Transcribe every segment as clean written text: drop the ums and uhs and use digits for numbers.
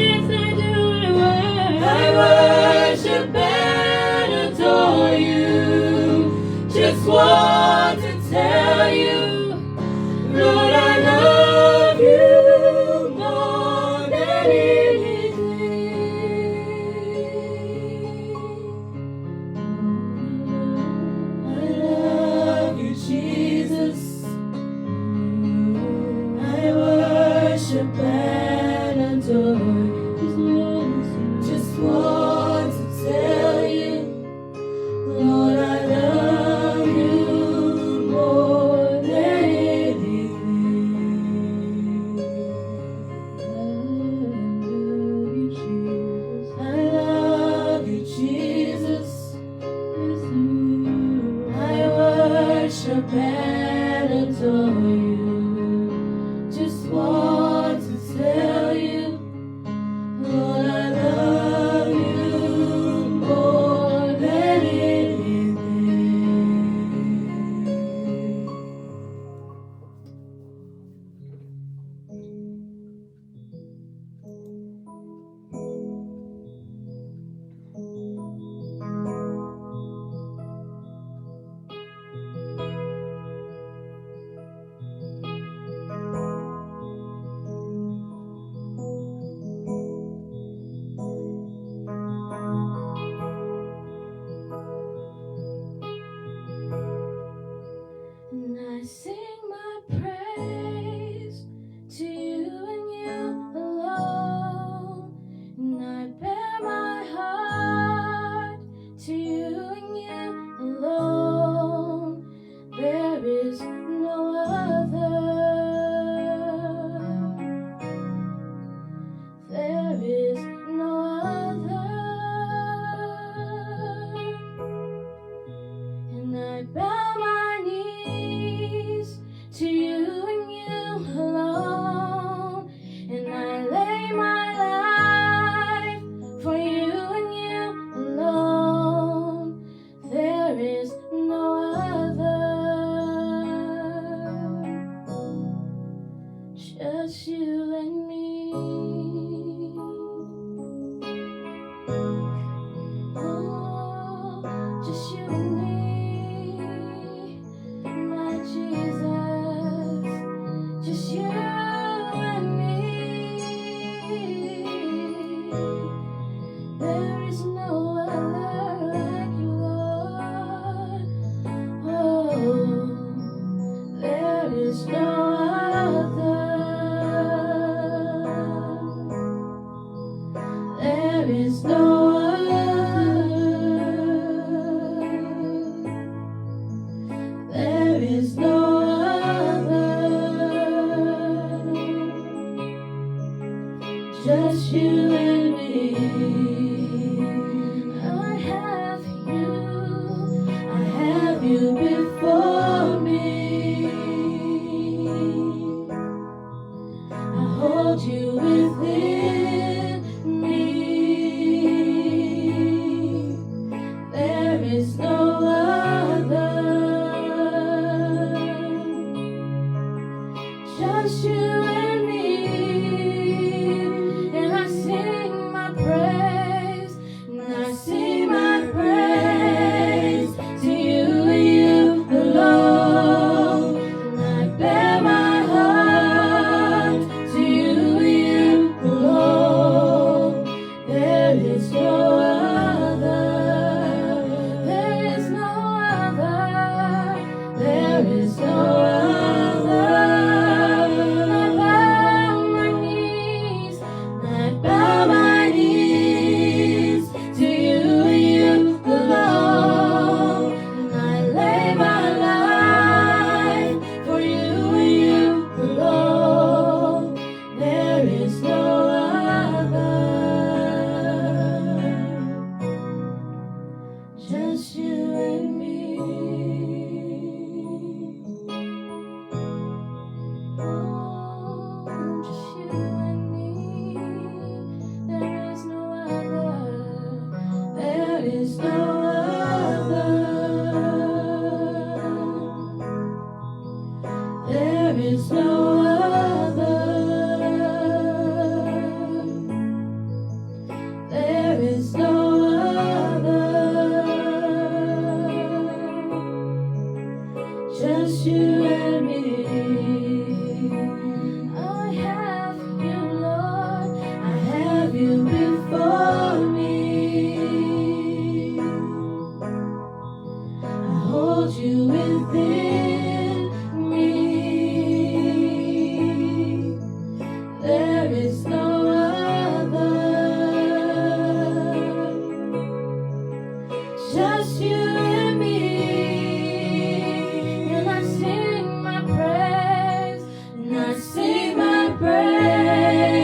Yes, I do. I worship and adore you. Just want to tell you, Lord, I love you more than anything. I love you, Jesus. I worship and adore you. Just want to tell you, Lord, I love you more than anything. I love you, Jesus. I worship and adore you. Just want to tell you, Lord, I love you more than anything. And I sing my praise to you and you alone. And I bear my heart to you and you alone. There is no other. There is no other. And I bow my knees to you and you alone. And I lay my life for you and you alone. There is no other. Just you and me. Oh, just you and me, my Jesus. Just you and me. There is no other like you, Lord. Oh, there is no other. There is no other. There is no other. Just you and me. I have you before me. I hold you within me. There is no other. Just you and me. And I sing my praise. And I sing my praise to you and you alone. And I bear my heart to you and you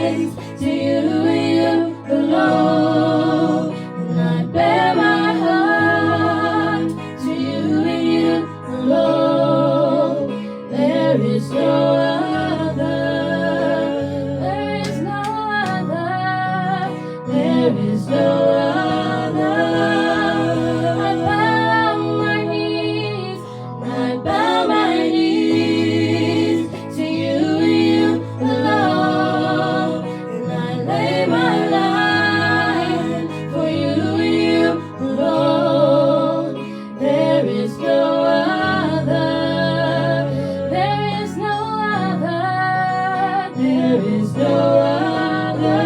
praise to you and you alone. And I bear my heart to you and you alone. There is no other. There is no other. There is no other. I bow my knees. I bow my knees to you and you alone. And I lay my life for you and you alone. There is no other. There is no other. There is no other.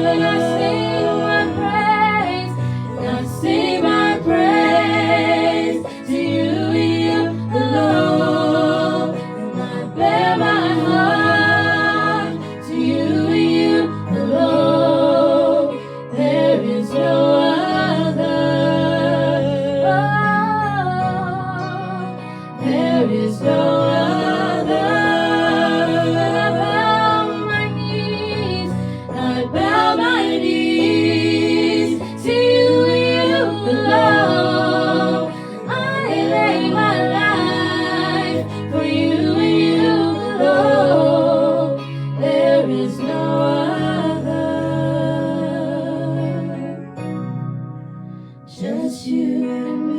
And I sing my praise. And I sing my praise to you and you alone. And I bear my heart to you and you alone. There is no other. Oh, there is no other. And I bow my knees. I bow my knees to you and you alone. I lay my life for you and you alone. There is no other. Just you and me.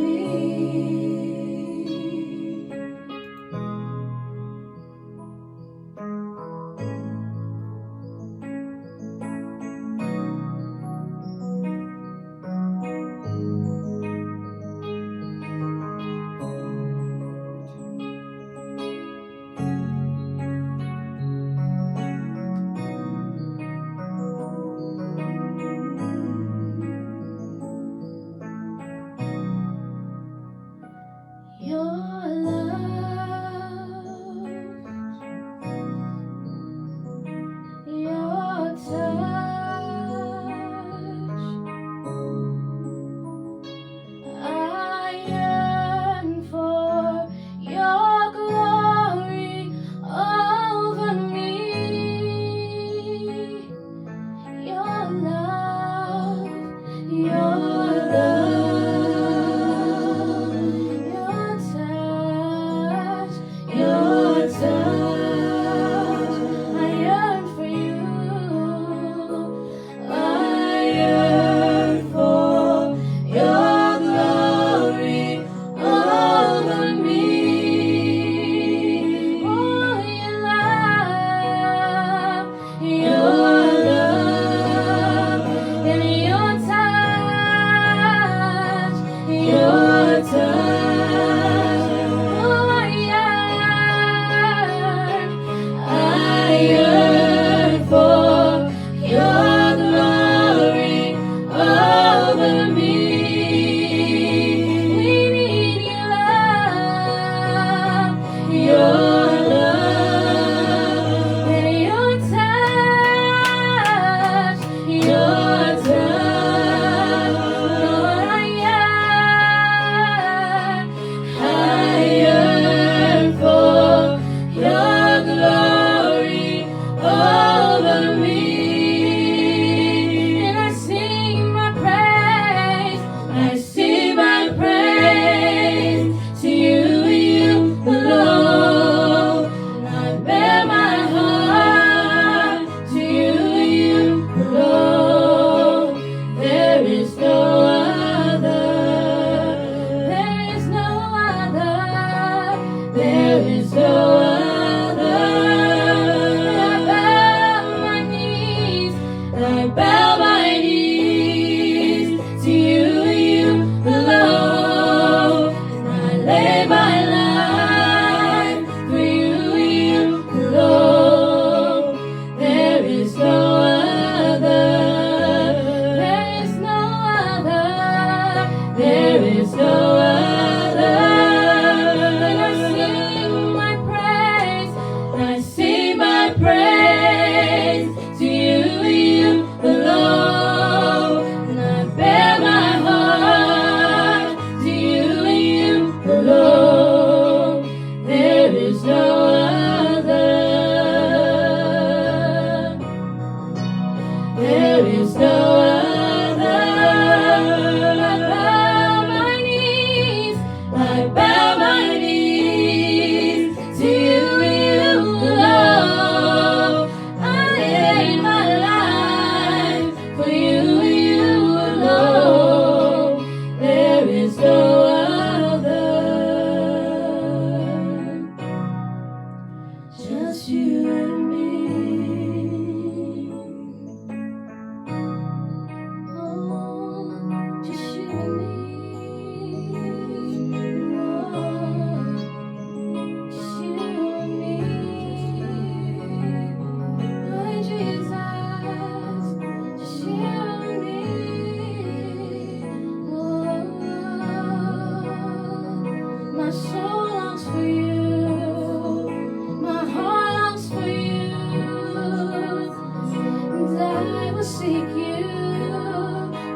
seek you.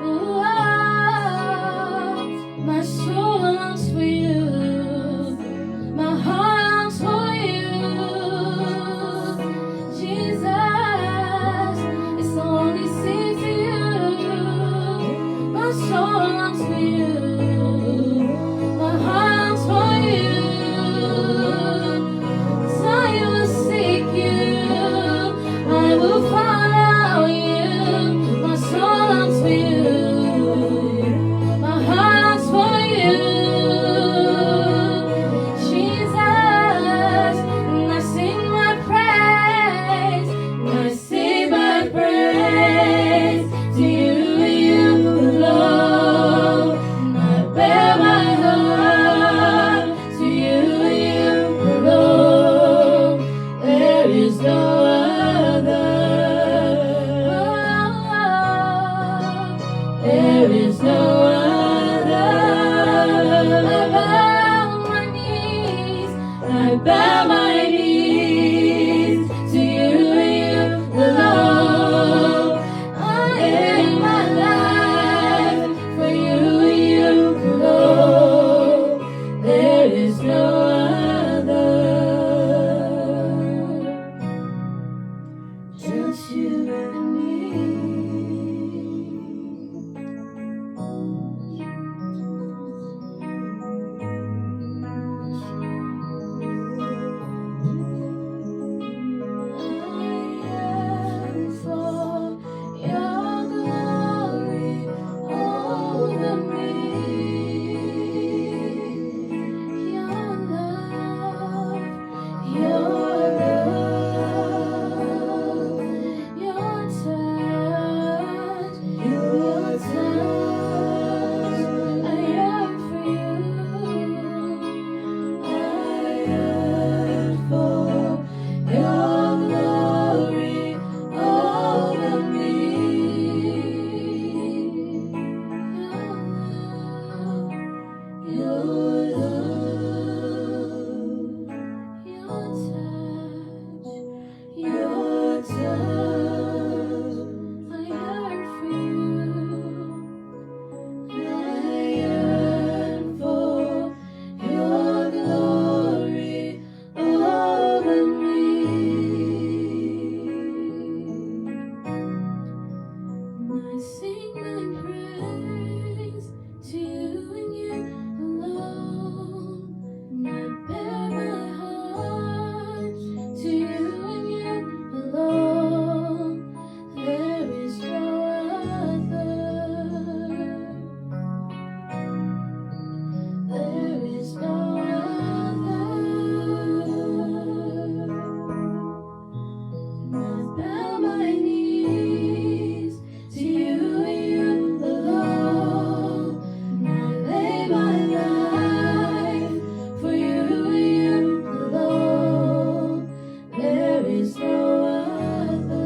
Oh, my soul longs for you. My heart longs for you. Jesus, it's only seek to you. My soul longs for you. My heart longs for you. So I will seek you. I will follow you. My soul longs for you. My heart longs for you. Jesus, and I sing my praise. And I sing my praise to you, you alone. And I bear my heart to you, you alone. There is no other. There is no other. I bow my knees to you, you alone. I am my life for you, you alone. There is no other. Just you and me. For your glory over me, your love, your touch, I yearn for you. I yearn for your glory over me. Your love, your touch, I yearn for you. I yearn for your glory over me. I sing my praise to you and you alone. And I bear my heart to you and you alone. There is no other. There is no other. I bow my knees to you, you alone. And I lay my life for you, you alone. There is no other.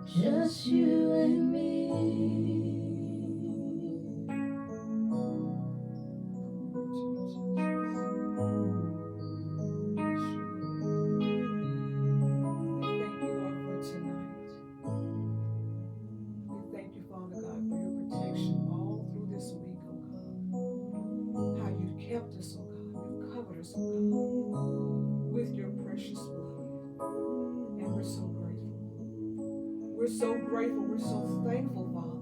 Just you and me. We thank you, Father God, for your protection all through this week, oh God. How you've kept us, oh God. You've covered us, oh God, with your precious blood. And we're so grateful. We're so grateful. We're so thankful, Father.